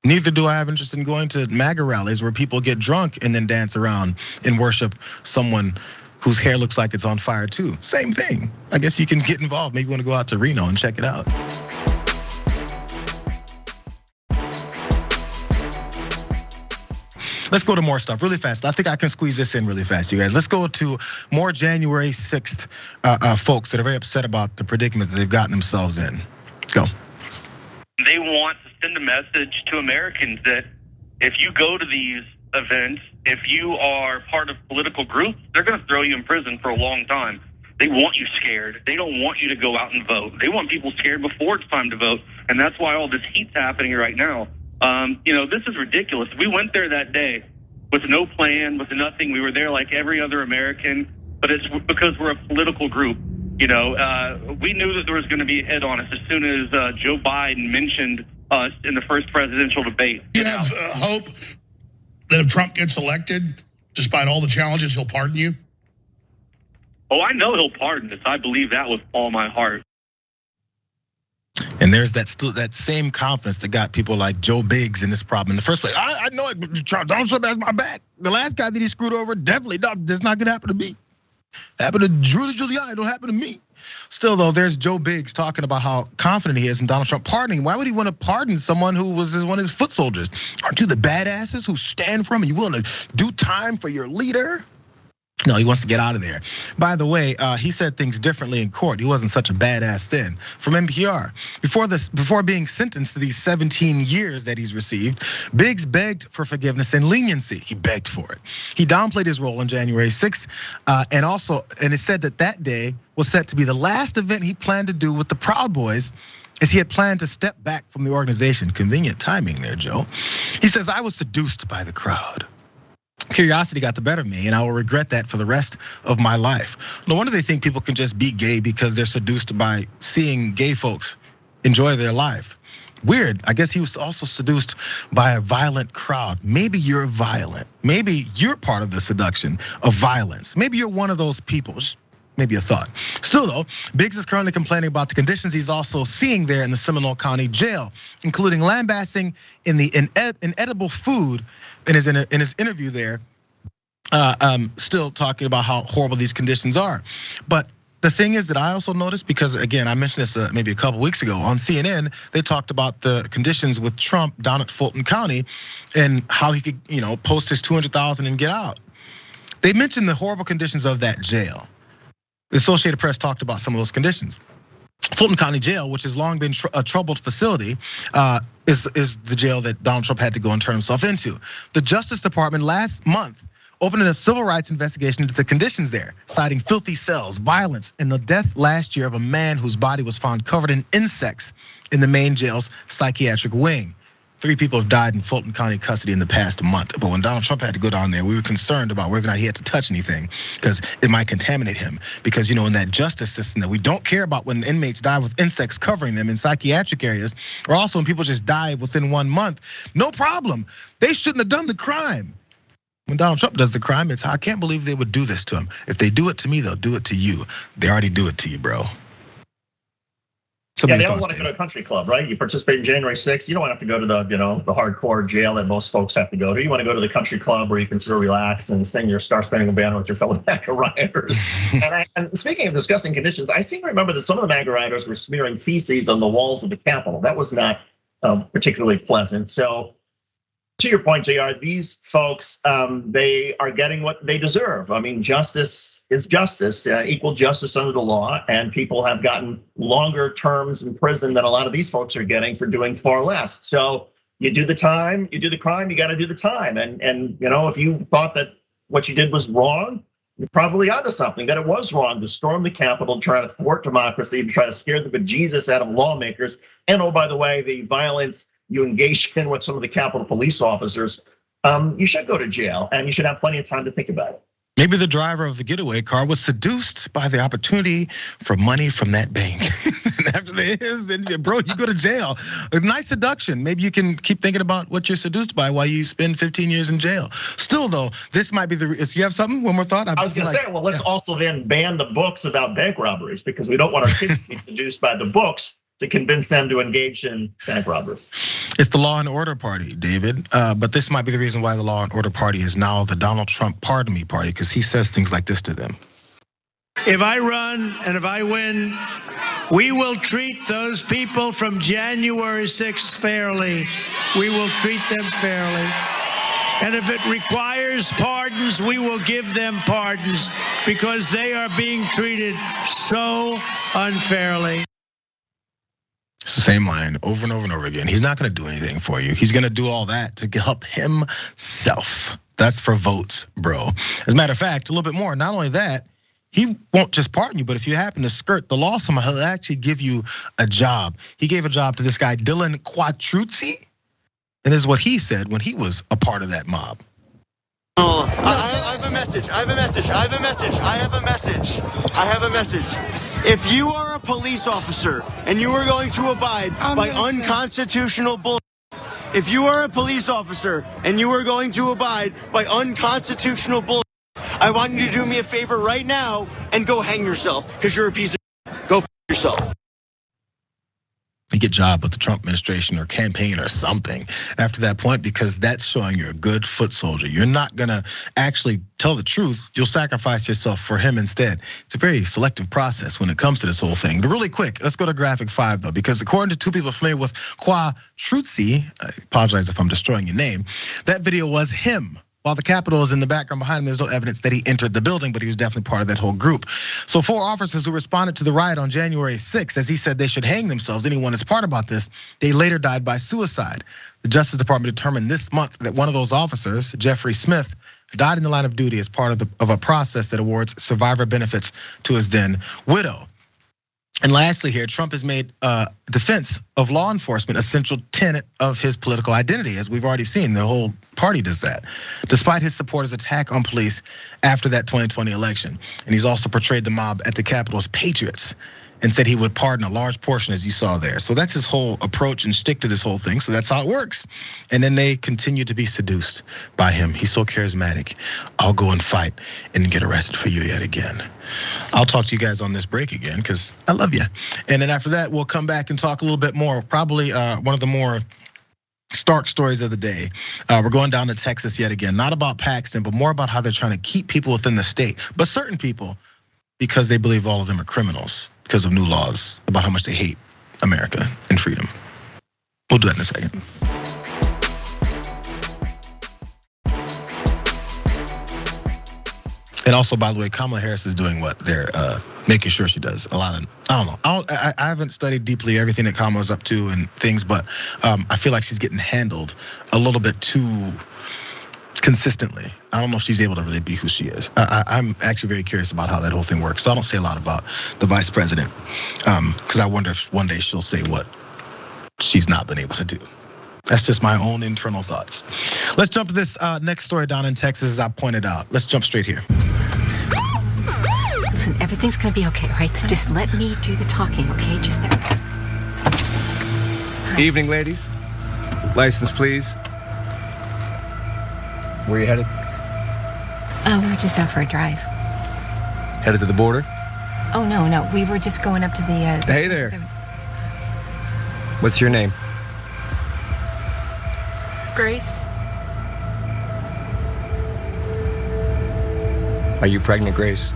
S1: Neither do I have interest in going to MAGA rallies where people get drunk and then dance around and worship someone whose hair looks like it's on fire too. Same thing. I guess you can get involved. Maybe you want to go out to Reno and check it out. Let's go to more stuff really fast. I think I can squeeze this in really fast, you guys. Let's go to more January 6th folks that are very upset about the predicament that they've gotten themselves in. Let's go.
S10: They want to send a message to Americans that if you go to these events, if you are part of political groups, they're going to throw you in prison for a long time. They want you scared. They don't want you to go out and vote. They want people scared before it's time to vote. And that's why all this heat's happening right now. This is ridiculous. We went there that day with no plan, with nothing. We were there like every other American, but it's because we're a political group. We knew that there was going to be a hit on us as soon as Joe Biden mentioned us in the first presidential debate.
S9: Do you have hope that if Trump gets elected, despite all the challenges, he'll pardon you?
S10: Oh, I know he'll pardon us. I believe that with all my heart.
S1: And there's that same confidence that got people like Joe Biggs in this problem in the first place. I know it. Donald Trump has my back. The last guy that he screwed over, definitely that's not gonna happen to me. Happened to Rudy Giuliani, don't happen to me. Still though, there's Joe Biggs talking about how confident he is in Donald Trump pardoning. Why would he want to pardon someone who was one of his foot soldiers? Aren't you the badasses who stand for him? Are you willing to do time for your leader? No, he wants to get out of there. By the way, he said things differently in court. He wasn't such a badass then. From NPR, before being sentenced to these 17 years that he's received, Biggs begged for forgiveness and leniency. He begged for it. He downplayed his role on January 6th, and it said that day was set to be the last event he planned to do with the Proud Boys, as he had planned to step back from the organization. Convenient timing there, Joe. He says, I was seduced by the crowd. Curiosity got the better of me, and I will regret that for the rest of my life. No wonder they think people can just be gay because they're seduced by seeing gay folks enjoy their life. Weird. I guess he was also seduced by a violent crowd. Maybe you're violent. Maybe you're part of the seduction of violence. Maybe you're one of those people. maybe a thought. Still though, Biggs is currently complaining about the conditions he's also seeing there in the Seminole County Jail, including lambasting in the inedible food in his interview there. Still talking about how horrible these conditions are. But the thing is that I also noticed, because again, I mentioned this maybe a couple weeks ago on CNN, they talked about the conditions with Trump down at Fulton County and how he could, post his $200,000 and get out. They mentioned the horrible conditions of that jail. The Associated Press talked about some of those conditions. Fulton County Jail, which has long been a troubled facility, is the jail that Donald Trump had to go and turn himself into. The Justice Department last month opening a civil rights investigation into the conditions there, citing filthy cells, violence, and the death last year of a man whose body was found covered in insects in the main jail's psychiatric wing. 3 people have died in Fulton County custody in the past month. But when Donald Trump had to go down there, we were concerned about whether or not he had to touch anything because it might contaminate him. Because in that justice system that we don't care about when inmates die with insects covering them in psychiatric areas, or also when people just die within 1 month, no problem. They shouldn't have done the crime. When Donald Trump does the crime, I can't believe they would do this to him. If they do it to me, they'll do it to you. They already do it to you, bro.
S2: They don't want to go to a country club, right? You participate in January 6th. You don't have to go to the hardcore jail that most folks have to go to. You want to go to the country club where you can sort of relax and sing your Star Spangled Banner with your fellow MAGA rioters. And speaking of discussing conditions, I seem to remember that some of the MAGA rioters were smearing feces on the walls of the Capitol. That was not particularly pleasant. So, to your point, Jayar, these folks, they are getting what they deserve. I mean, justice is justice, equal justice under the law, and people have gotten longer terms in prison than a lot of these folks are getting for doing far less. So you do the time, you do the crime, you got to do the time. And if you thought that what you did was wrong, you're probably onto something, that it was wrong to storm the Capitol, to try to thwart democracy, to try to scare the bejesus out of lawmakers. And oh, by the way, the violence you engage in with some of the Capitol police officers, you should go to jail and you should have plenty of time to think about it.
S1: Maybe the driver of the getaway car was seduced by the opportunity for money from that bank. And after then bro, you go to jail. A nice seduction. Maybe you can keep thinking about what you're seduced by while you spend 15 years in jail. Still though, this might be if you have something, one more thought?
S2: I was gonna say, well, let's also then ban the books about bank robberies, because we don't want our kids to be seduced by the books to convince them to engage in bank robberies.
S1: It's the Law and Order Party, David. But this might be the reason why the Law and Order Party is now the Donald Trump Pardon Me Party, because he says things like this to them.
S11: If I run and if I win, we will treat those people from January 6th fairly. We will treat them fairly. And if it requires pardons, we will give them pardons, because they are being treated so unfairly.
S1: It's the same line over and over and over again. He's not gonna do anything for you. He's gonna do all that to help himself. That's for votes, bro. As a matter of fact, a little bit more, not only that, he won't just pardon you, but if you happen to skirt the law somehow, he'll actually give you a job. He gave a job to this guy, Dylan Quattruzzi. And this is what he said when he was a part of that mob.
S12: I have a message. I have a message. I have a message. I have a message. I have a message. If you are a police officer and you are going to abide by unconstitutional bullshit, if you are a police officer and you are going to abide by unconstitutional bullshit, I want you to do me a favor right now and go hang yourself, because you're a piece of shit. Go f yourself.
S1: You get a job with the Trump administration or campaign or something after that point, because that's showing you're a good foot soldier. You're not gonna actually tell the truth. You'll sacrifice yourself for him instead. It's a very selective process when it comes to this whole thing. But really quick, let's go to graphic 5 though, because according to 2 people familiar with Quattruzzi, I apologize if I'm destroying your name, that video was him. While the Capitol is in the background behind him, there's no evidence that he entered the building, but he was definitely part of that whole group. So 4 officers who responded to the riot on January 6th, as he said they should hang themselves, anyone that's part about this, they later died by suicide. The Justice Department determined this month that one of those officers, Jeffrey Smith, died in the line of duty as part of a process that awards survivor benefits to his then widow. And lastly here, Trump has made defense of law enforcement a central tenet of his political identity, as we've already seen. The whole party does that, despite his supporters' attack on police after that 2020 election. And he's also portrayed the mob at the Capitol as patriots. and said he would pardon a large portion, as you saw there. So that's his whole approach and shtick to this whole thing. So that's how it works. And then they continue to be seduced by him. He's so charismatic. I'll go and fight and get arrested for you yet again. I'll talk to you guys on this break again because I love you. And then after that, we'll come back and talk a little bit more. Probably one of the more stark stories of the day. We're going down to Texas yet again. Not about Paxton, but more about how they're trying to keep people within the state. But certain people, because they believe all of them are criminals because of new laws about how much they hate America and freedom. We'll do that in a second. And also, by the way, Kamala Harris is doing what? They're making sure she does a lot of, I don't know. I haven't studied deeply everything that Kamala's up to and things, but I feel like she's getting handled a little bit too consistently. I don't know if she's able to really be who she is. I'm actually very curious about how that whole thing works. So I don't say a lot about the vice president because I wonder if one day she'll say what she's not been able to do. That's just my own internal thoughts. Let's jump to this next story down in Texas, as I pointed out. Let's jump straight here.
S13: Listen, everything's gonna be okay, right? Just let me do the talking, okay? Just.
S14: Evening, ladies. License, please. Where are you headed?
S13: We were just out for a drive.
S14: Headed to the border?
S13: Oh, no. We were just going up to the.
S14: Hey there. What's your name?
S13: Grace.
S14: Are you pregnant, Grace?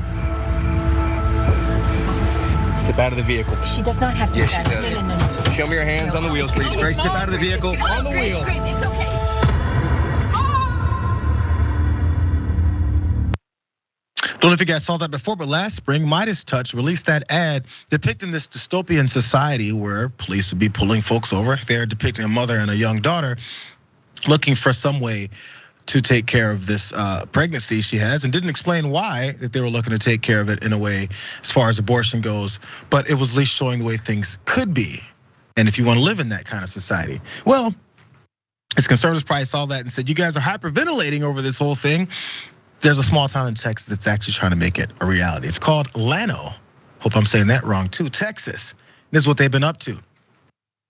S14: Step out of the vehicle.
S13: She does not have to.
S14: Yes, she does.
S13: No.
S14: Show me your hands on the wheels, please. Grace, step out of the vehicle on the wheel.
S13: Grace, it's okay.
S1: Don't know if you guys saw that before, but last spring, Midas Touch released that ad depicting this dystopian society where police would be pulling folks over. They're depicting a mother and a young daughter looking for some way to take care of this pregnancy she has, and didn't explain why that they were looking to take care of it in a way as far as abortion goes, but it was at least showing the way things could be. And if you want to live in that kind of society, well, as conservatives probably saw that and said, you guys are hyperventilating over this whole thing. There's a small town in Texas that's actually trying to make it a reality. It's called Llano. Hope I'm saying that wrong too. Texas. This is what they've been up to.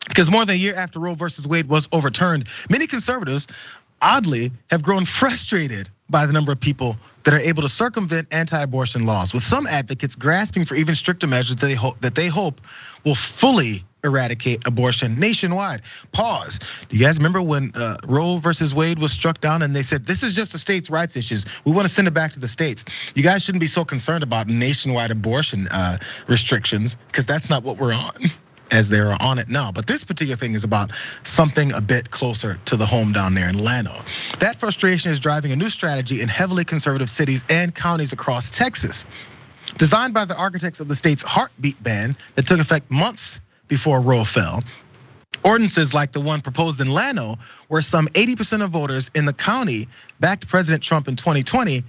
S1: Because more than a year after Roe versus Wade was overturned, many conservatives, oddly, have grown frustrated by the number of people that are able to circumvent anti-abortion laws, with some advocates grasping for even stricter measures that they hope will fully eradicate abortion nationwide. Pause. Do you guys remember when Roe versus Wade was struck down and they said, this is just the states' rights issues. We want to send it back to the states. You guys shouldn't be so concerned about nationwide abortion restrictions because that's not what we're on, as they're on it now. But this particular thing is about something a bit closer to the home down there in Llano. That frustration is driving a new strategy in heavily conservative cities and counties across Texas. Designed by the architects of the state's heartbeat ban that took effect months before Roe fell, ordinances like the one proposed in Llano, where some 80% of voters in the county backed President Trump in 2020,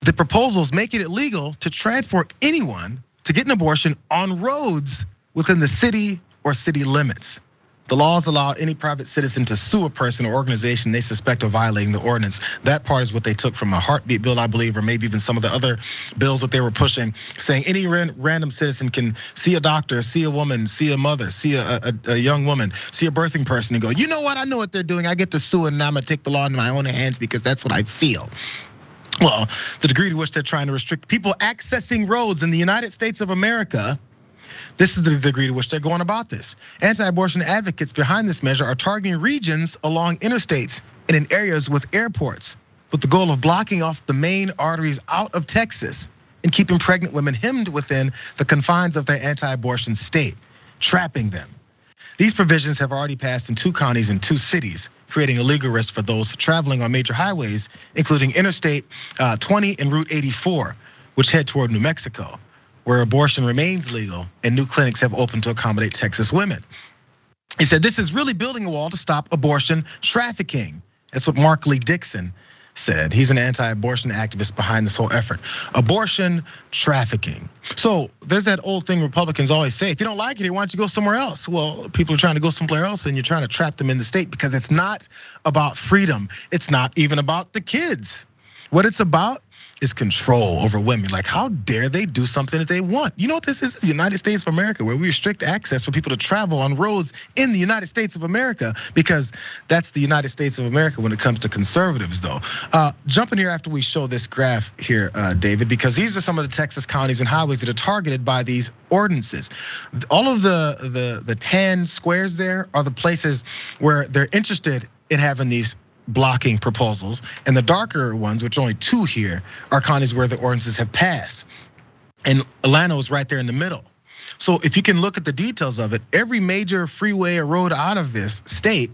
S1: the proposals make it illegal to transport anyone to get an abortion on roads within the city or city limits. The laws allow any private citizen to sue a person or organization they suspect of violating the ordinance. That part is what they took from a heartbeat bill, I believe, or maybe even some of the other bills that they were pushing, saying any random citizen can see a doctor, see a woman, see a mother, see a young woman, see a birthing person and go, you know what, I know what they're doing. I get to sue and I'm gonna take the law in my own hands because that's what I feel. Well, the degree to which they're trying to restrict people accessing roads in the United States of America, this is the degree to which they're going about this. Anti-abortion advocates behind this measure are targeting regions along interstates and in areas with airports, with the goal of blocking off the main arteries out of Texas and keeping pregnant women hemmed within the confines of their anti-abortion state, trapping them. These provisions have already passed in 2 counties and 2 cities, creating a legal risk for those traveling on major highways, including Interstate 20 and Route 84, which head toward New Mexico, where abortion remains legal and new clinics have opened to accommodate Texas women. He said this is really building a wall to stop abortion trafficking. That's what Mark Lee Dixon said. He's an anti-abortion activist behind this whole effort. Abortion trafficking. So there's that old thing Republicans always say, if you don't like it, why don't you go somewhere else? Well, people are trying to go somewhere else and you're trying to trap them in the state because it's not about freedom. It's not even about the kids. What it's about is control over women. Like, how dare they do something that they want? You know what this is? It's the United States of America, where we restrict access for people to travel on roads in the United States of America, because that's the United States of America when it comes to conservatives, though. Jump in here after we show this graph here, David, because these are some of the Texas counties and highways that are targeted by these ordinances. All of the tan squares there are the places where they're interested in having these blocking proposals, and the darker ones, which are only 2 here, are counties where the ordinances have passed. And Atlanta is right there in the middle. So if you can look at the details of it, every major freeway or road out of this state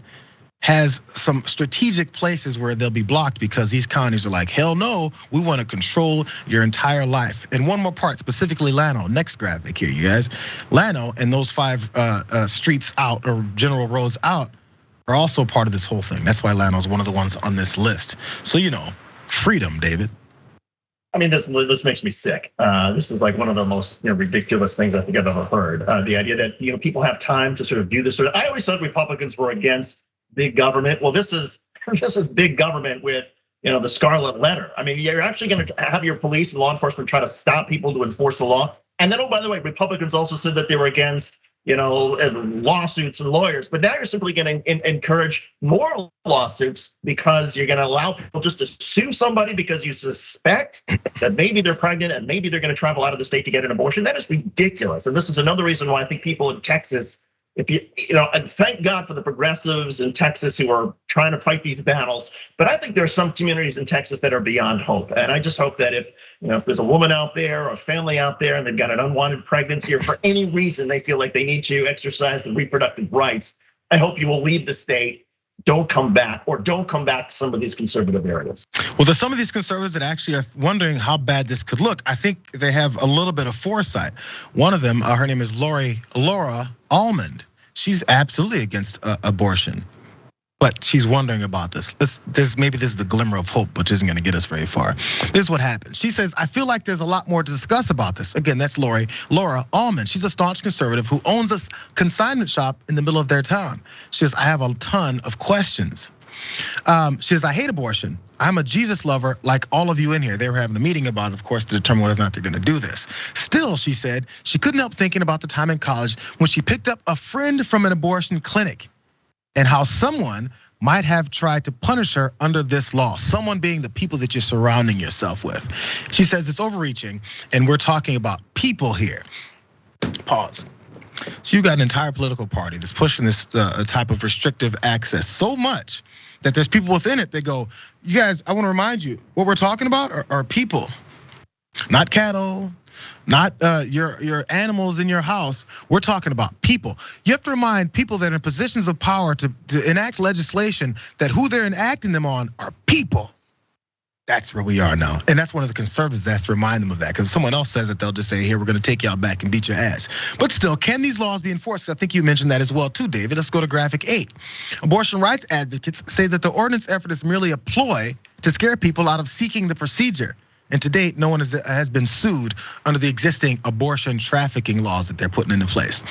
S1: has some strategic places where they'll be blocked, because these counties are like, hell no, we want to control your entire life. And one more part, specifically Llano, next graphic here, you guys. Llano and those 5 streets out, or general roads out, are also part of this whole thing. That's why Llano's one of the ones on this list. So, freedom, David.
S2: I mean, this makes me sick. This is like one of the most ridiculous things I think I've ever heard. The idea that people have time to sort of do this. I always thought Republicans were against big government. Well, this is big government with the scarlet letter. I mean, you're actually going to have your police and law enforcement try to stop people to enforce the law. And then, oh, by the way, Republicans also said that they were against lawsuits and lawyers, but now you're simply going to encourage more lawsuits, because you're going to allow people just to sue somebody because you suspect that maybe they're pregnant and maybe they're going to travel out of the state to get an abortion. That is ridiculous. And this is another reason why I think people in Texas, and thank God for the progressives in Texas who are trying to fight these battles. But I think there's some communities in Texas that are beyond hope. And I just hope that if there's a woman out there or a family out there and they've got an unwanted pregnancy, or for any reason they feel like they need to exercise the reproductive rights, I hope you will leave the state. Don't come back, or don't come back to some of these conservative areas.
S1: Well, there's some of these conservatives that actually are wondering how bad this could look. I think they have a little bit of foresight. One of them, her name is Laura Almond. She's absolutely against abortion, but she's wondering about this. Maybe this is the glimmer of hope, which isn't going to get us very far. This is what happened. She says, I feel like there's a lot more to discuss about this. Again, that's Laura Almond. She's a staunch conservative who owns a consignment shop in the middle of their town. She says, I have a ton of questions. She says, I hate abortion. I'm a Jesus lover like all of you in here. They were having a meeting about it, of course, to determine whether or not they're gonna do this. Still, she said, she couldn't help thinking about the time in college when she picked up a friend from an abortion clinic, and how someone might have tried to punish her under this law. Someone being the people that you're surrounding yourself with. She says it's overreaching, and we're talking about people here. Pause. So you got an entire political party that's pushing this type of restrictive access so much that there's people within it that go, you guys, I want to remind you, what we're talking about are people, not cattle, not your animals in your house. We're talking about people. You have to remind people that are in positions of power to enact legislation that who they're enacting them on are people. That's where we are now. And that's one of the conservatives that's remind them of that. Because if someone else says it, they'll just say, here, we're gonna take y'all back and beat your ass. But still, can these laws be enforced? I think you mentioned that as well too, David. Let's go to graphic 8. Abortion rights advocates say that the ordinance effort is merely a ploy to scare people out of seeking the procedure. And to date, no one has been sued under the existing abortion trafficking laws that they're putting into place.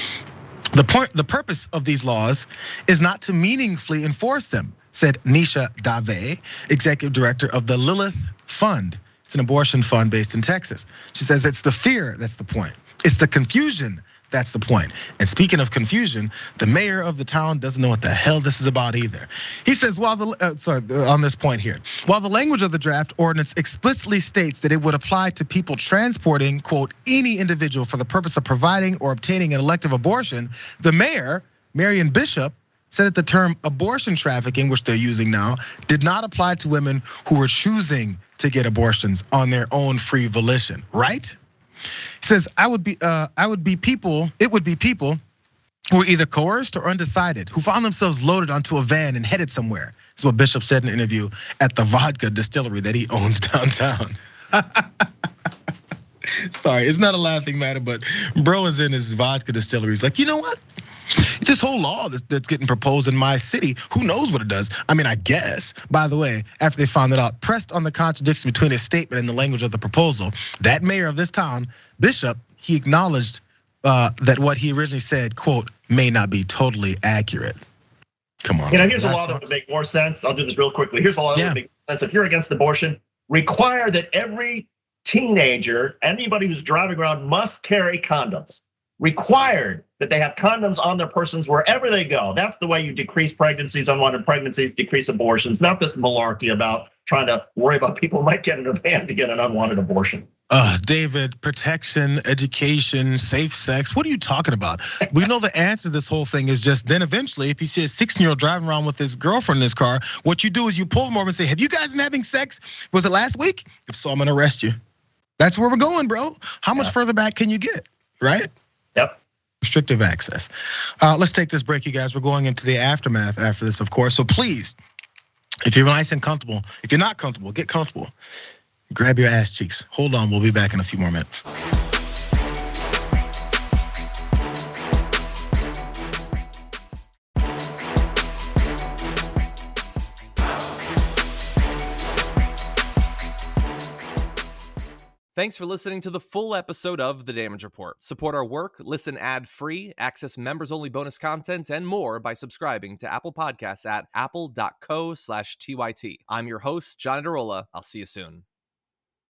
S1: The purpose of these laws is not to meaningfully enforce them, said Nisha Dave, executive director of the Lilith Fund. It's an abortion fund based in Texas. She says it's the fear that's the point. It's the confusion that's the point. And speaking of confusion, the mayor of the town doesn't know what the hell this is about either. He says, on this point here, while the language of the draft ordinance explicitly states that it would apply to people transporting, quote, any individual for the purpose of providing or obtaining an elective abortion, the mayor, Marion Bishop, said that the term abortion trafficking, which they're using now, did not apply to women who were choosing to get abortions on their own free volition, right? He says, it would be people who were either coerced or undecided, who found themselves loaded onto a van and headed somewhere. This is what Bishop said in an interview at the vodka distillery that he owns downtown. Sorry, it's not a laughing matter, but bro is in his vodka distillery. He's like, you know what? This whole law that's getting proposed in my city, who knows what it does? I mean, I guess. By the way, after they found it out, pressed on the contradiction between his statement and the language of the proposal, that mayor of this town, Bishop, he acknowledged that what he originally said, quote, may not be totally accurate. Come on.
S2: Here's a law that would make more sense. I'll do this real quickly. Here's a law that would make sense. If you're against abortion, require that every teenager, anybody who's driving around must carry condoms. Required that they have condoms on their persons wherever they go. That's the way you decrease pregnancies, unwanted pregnancies, decrease abortions, not this malarkey about trying to worry about people who might get in a van to get an unwanted abortion.
S1: David, protection, education, safe sex. What are you talking about? We know the answer to this whole thing is just then eventually, if you see a 16-year-old driving around with his girlfriend in his car, what you do is you pull them over and say, have you guys been having sex? Was it last week? If so, I'm gonna arrest you. That's where we're going, bro. How much further back can you get, right?
S2: Yep.
S1: Restrictive access. Let's take this break, you guys. We're going into the aftermath after this, of course. So please, if you're nice and comfortable, if you're not comfortable, get comfortable. Grab your ass cheeks. Hold on, we'll be back in a few more minutes.
S15: Thanks for listening to the full episode of The Damage Report. Support our work, listen ad-free, access members-only bonus content, and more by subscribing to Apple Podcasts at apple.co/TYT. I'm your host, John Adarola. I'll see you soon.